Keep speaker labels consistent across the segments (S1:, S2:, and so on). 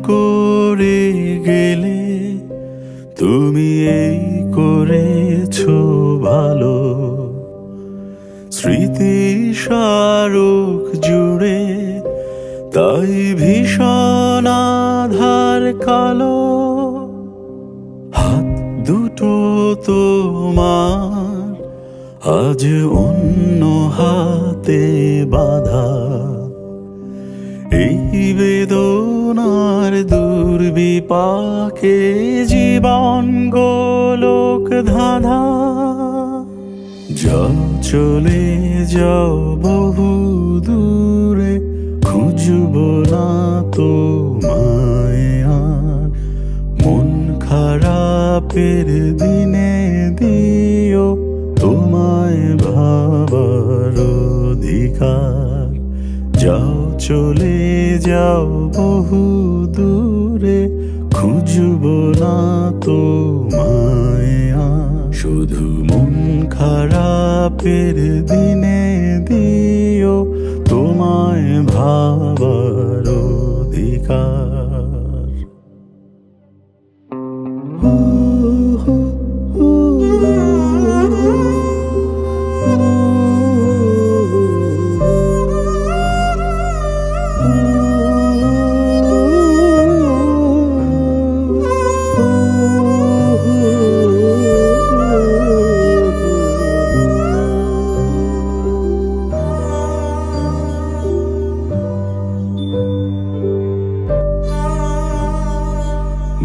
S1: করে গেলে তুমি এই করেছো ভালো। স্মৃতি স্মারক জুড়ে তাই ভীষণ আধার কালো। হাত দুটো তোমার আজ অন্য হাতে বাঁধা। এই বেদনার দুর্বিপাকে জীবন গোলক ধাঁধা। যাও চলে যাও বহু দূরে, খুঁজবো না তোমায় আর। মন খারাপের দিনে দিও তোমায় ভাবার অধিকার। যাও চলে যাও বহু দূরে, খুঁজবো না তোমায় আর। শুধু মন খারাপের দিনে দিও তোমায় ভাবার অধিকার।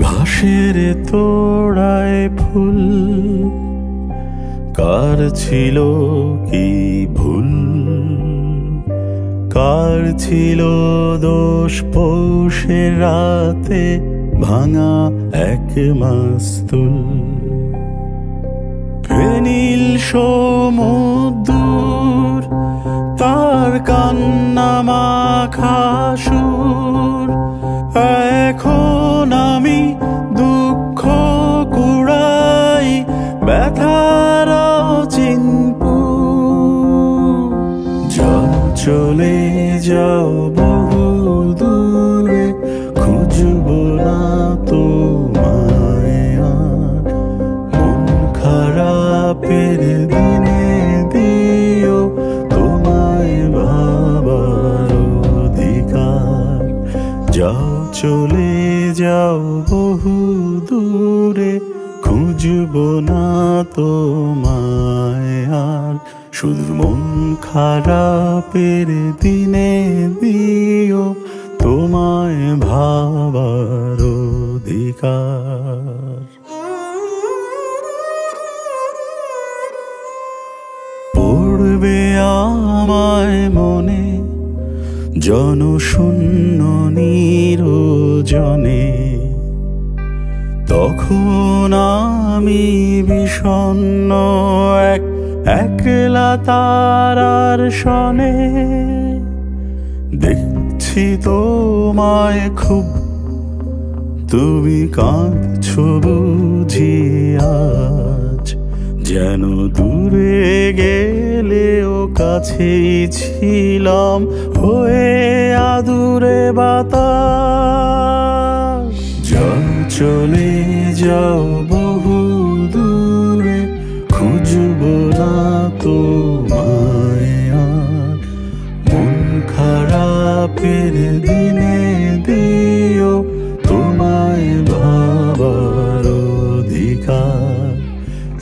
S1: ঘাসের তোড়ায় ফুল, কার ছিল কি ভুল? কার ছিল দোষ পৌষের রাতে ভাঙা এক মাস্তুল? ফেনীল সমুদ্র তার কান্না মাখা সুর। এখন আমি দুঃখ কুড়াই ব্যথার চিনপু। যাও চলে যাও বহু দূরে, খুঁজবো না তোমায় আর। মন খারাপের দিনে দিও তোমায় ভাবার অধিকার। যাও চলে যাও বহু দূরে, খুঁজবো না তোমায় আর। শুধু মন খারাপের দিনে দিও তোমায় ভাবার অধিকার। পড়বে আমায় মনে জনশূন্য নিরজনে। তখন আমি বিষণ্ণ একলা তারার সনে। দেখছি তোমায় খুব, তুমি কাঁদছো বুঝি আজ। যেন দূরে গেলেও কাছেই ছিলাম হয়ে আদুরে বাতাস। যাও চলে যাও বহু দূরে, খুঁজবো না তোমায় আর। মন খারাপের দিনে দিও তোমায় ভাবার অধিকার।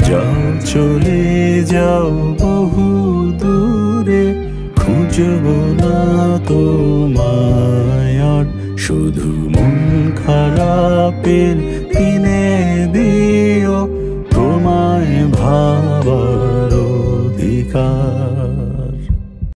S1: যাও চলে যাও বহু দূরে, খুঁজবো না তোমায় আর। শুধু মন খারাপের দিনে